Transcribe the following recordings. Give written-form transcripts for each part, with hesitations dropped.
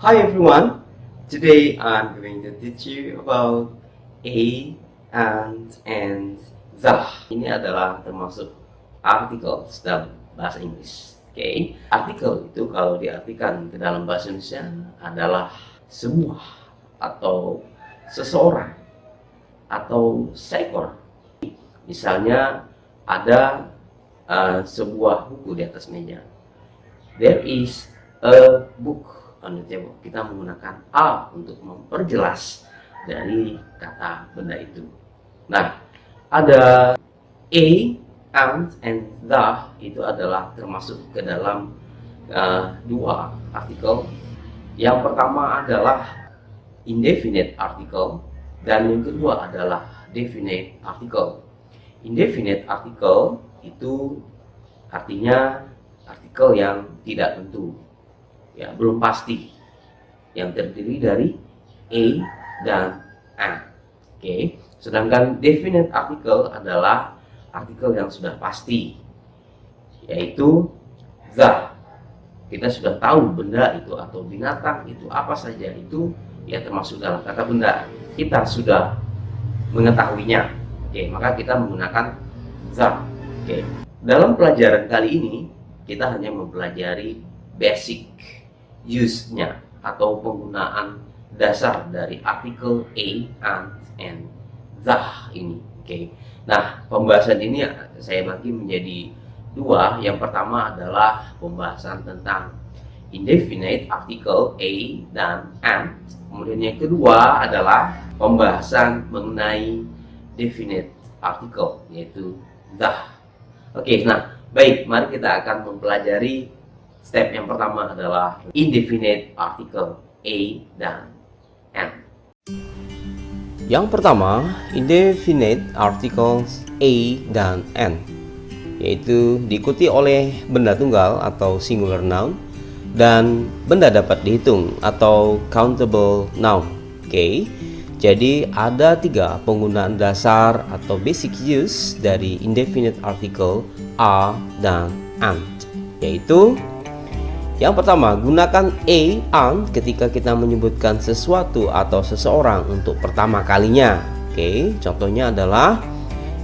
Hi everyone, today I'm going to teach you about a, and the. Ini adalah termasuk artikel dalam bahasa Inggris. Oke, artikel itu kalau diartikan ke dalam bahasa Indonesia adalah sebuah atau seseorang atau seekor. Misalnya ada sebuah buku di atas meja. There is a book on the table. Kita menggunakan a untuk memperjelas dari kata benda itu. Nah, ada a, and the itu adalah termasuk ke dalam dua artikel. Yang pertama adalah indefinite article dan yang kedua adalah definite article. Indefinite article itu artinya artikel yang tidak tentu, ya, belum pasti, yang terdiri dari a dan an. Oke. Sedangkan definite article adalah artikel yang sudah pasti, yaitu the. Kita sudah tahu benda itu atau binatang itu apa saja, itu ya termasuk dalam kata benda. Kita sudah mengetahuinya. Oke, maka kita menggunakan the. Oke. Dalam pelajaran kali ini kita hanya mempelajari basic use-nya atau penggunaan dasar dari artikel a, and the ini. Oke. Nah, pembahasan ini saya bagi menjadi dua. Yang pertama adalah pembahasan tentang indefinite article a dan and. Kemudian yang kedua adalah pembahasan mengenai definite article, yaitu the. Oke, nah baik, mari kita akan mempelajari step yang pertama adalah indefinite article a dan and. Yang pertama, indefinite articles a dan and, yaitu diikuti oleh benda tunggal atau singular noun dan benda dapat dihitung atau countable noun. Oke. Jadi ada tiga penggunaan dasar atau basic use dari indefinite article a dan and, yaitu yang pertama, gunakan a, and ketika kita menyebutkan sesuatu atau seseorang untuk pertama kalinya. Oke, contohnya adalah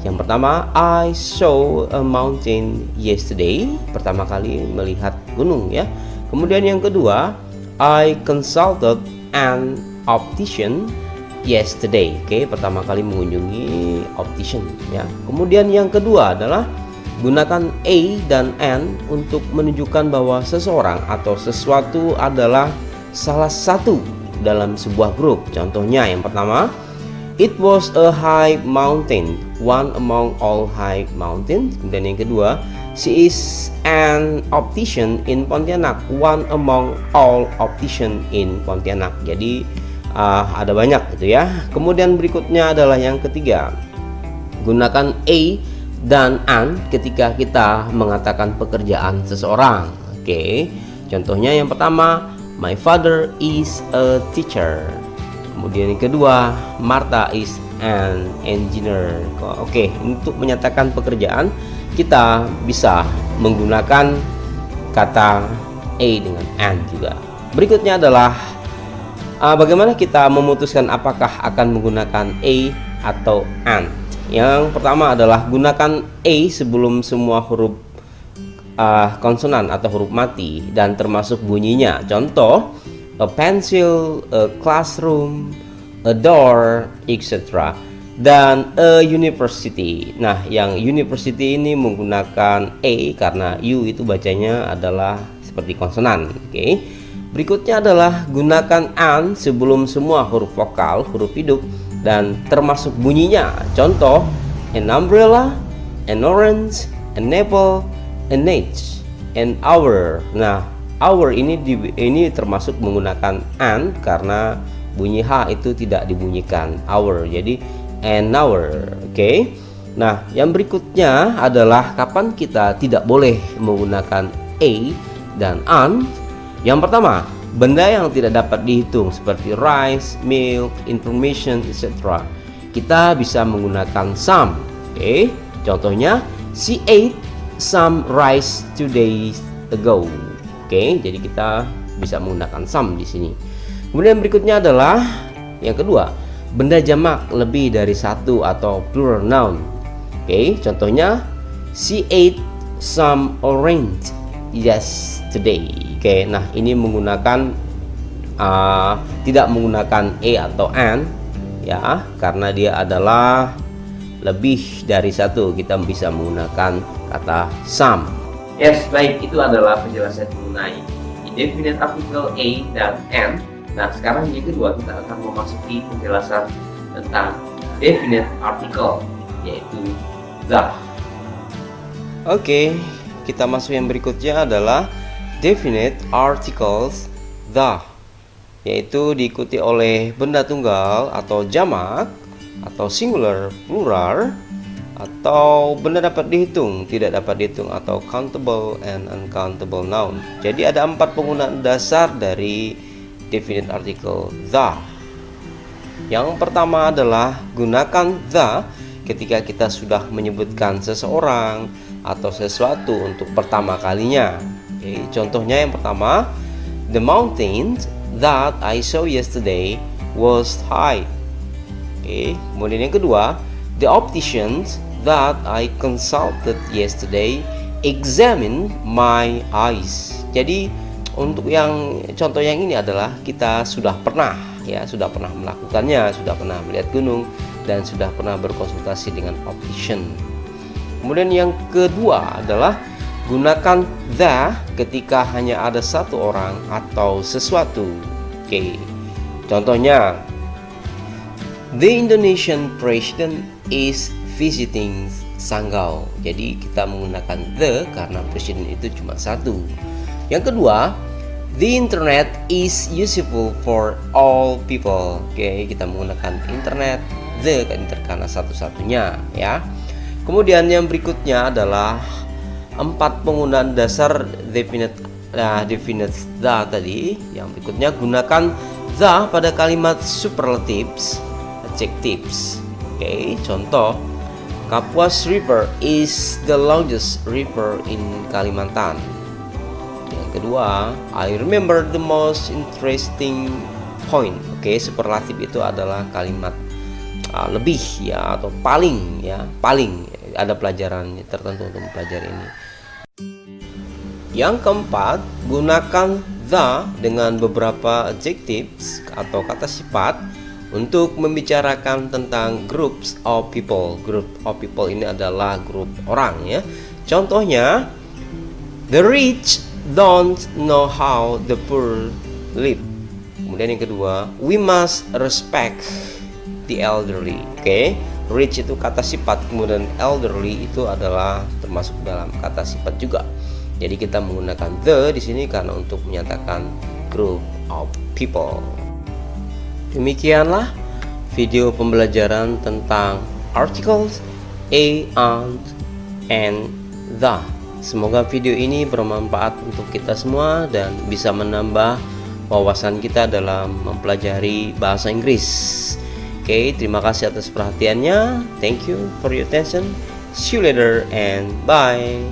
yang pertama, I saw a mountain yesterday. Pertama kali melihat gunung, ya. Kemudian yang kedua, I consulted an optician yesterday. Oke, pertama kali mengunjungi optician, ya. Kemudian yang kedua adalah gunakan a dan and untuk menunjukkan bahwa seseorang atau sesuatu adalah salah satu dalam sebuah grup. Contohnya yang pertama, it was a high mountain, one among all high mountains. Kemudian yang kedua, she is an optician in Pontianak, one among all optician in Pontianak. Jadi ada banyak gitu, ya. Kemudian berikutnya adalah yang ketiga, gunakan a dan and ketika kita mengatakan pekerjaan seseorang. Oke, contohnya yang pertama, my father is a teacher. Kemudian yang kedua, Martha is an engineer. Oke, untuk menyatakan pekerjaan kita bisa menggunakan kata a dengan and juga. Berikutnya adalah bagaimana kita memutuskan apakah akan menggunakan a atau and. Yang pertama adalah gunakan a sebelum semua huruf konsonan atau huruf mati dan termasuk bunyinya. Contoh, a pencil, a classroom, a door, etc. Dan a university. Nah, yang university ini menggunakan a karena u itu bacanya adalah seperti konsonan. Oke. Berikutnya adalah gunakan an sebelum semua huruf vokal, huruf hidup dan termasuk bunyinya. Contoh, an umbrella, an orange, an apple, an age, an hour. Nah, hour ini termasuk menggunakan an karena bunyi h itu tidak dibunyikan hour. Jadi an hour. Oke. Nah, yang berikutnya adalah kapan kita tidak boleh menggunakan a dan an. Yang pertama, benda yang tidak dapat dihitung seperti rice, milk, information, etc. Kita bisa menggunakan some. Oke, contohnya, she ate some rice 2 days ago. Oke, jadi kita bisa menggunakan some di sini. Kemudian berikutnya adalah yang kedua, benda jamak lebih dari satu atau plural noun. Oke, contohnya she ate some orange yesterday. Oke, nah ini menggunakan tidak menggunakan a atau an ya, karena dia adalah lebih dari satu. Kita bisa menggunakan kata some. Yes, baik, itu adalah penjelasan mengenai indefinite article a dan an. Nah, sekarang yang kedua kita akan memasuki penjelasan tentang definite article, yaitu the. Oke, kita masuk yang berikutnya adalah definite articles the, yaitu diikuti oleh benda tunggal atau jamak atau singular, plural, atau benda dapat dihitung, tidak dapat dihitung, atau countable and uncountable noun. Jadi ada 4 penggunaan dasar dari definite article the. Yang pertama adalah gunakan the ketika kita sudah menyebutkan seseorang atau sesuatu untuk pertama kalinya. Oke, contohnya yang pertama, the mountain that I saw yesterday was high. Oke, kemudian yang kedua, the optician that I consulted yesterday examined my eyes. Jadi untuk yang contoh yang ini adalah kita sudah pernah melakukannya, sudah pernah melihat gunung, dan sudah pernah berkonsultasi dengan optician. Kemudian yang kedua adalah gunakan the ketika hanya ada satu orang atau sesuatu. Oke, contohnya, the Indonesian president is visiting Sanggau. Jadi kita menggunakan the karena presiden itu cuma satu. Yang kedua, the internet is useful for all people. Oke, kita menggunakan internet, the karena satu-satunya ya. Kemudian yang berikutnya adalah 4 penggunaan dasar definite the tadi. Yang berikutnya, gunakan the pada kalimat superlatives, adjectives. Oke, contoh, Kapuas River is the longest river in Kalimantan. Kedua, I remember the most interesting point. Oke, superlatif itu adalah kalimat lebih ya, atau paling ya, paling ada pelajaran tertentu untuk mempelajari ini. Yang keempat, gunakan the dengan beberapa adjectives atau kata sifat untuk membicarakan tentang groups of people. Group of people ini adalah grup orang ya. Contohnya, the rich don't know how the poor live. Kemudian yang kedua, we must respect the elderly. Oke, rich itu kata sifat, kemudian elderly itu adalah termasuk dalam kata sifat juga. Jadi kita menggunakan the di sini karena untuk menyatakan group of people. Demikianlah video pembelajaran tentang articles a, and the. Semoga video ini bermanfaat untuk kita semua dan bisa menambah wawasan kita dalam mempelajari bahasa Inggris. Oke, terima kasih atas perhatiannya. Thank you for your attention. See you later and bye.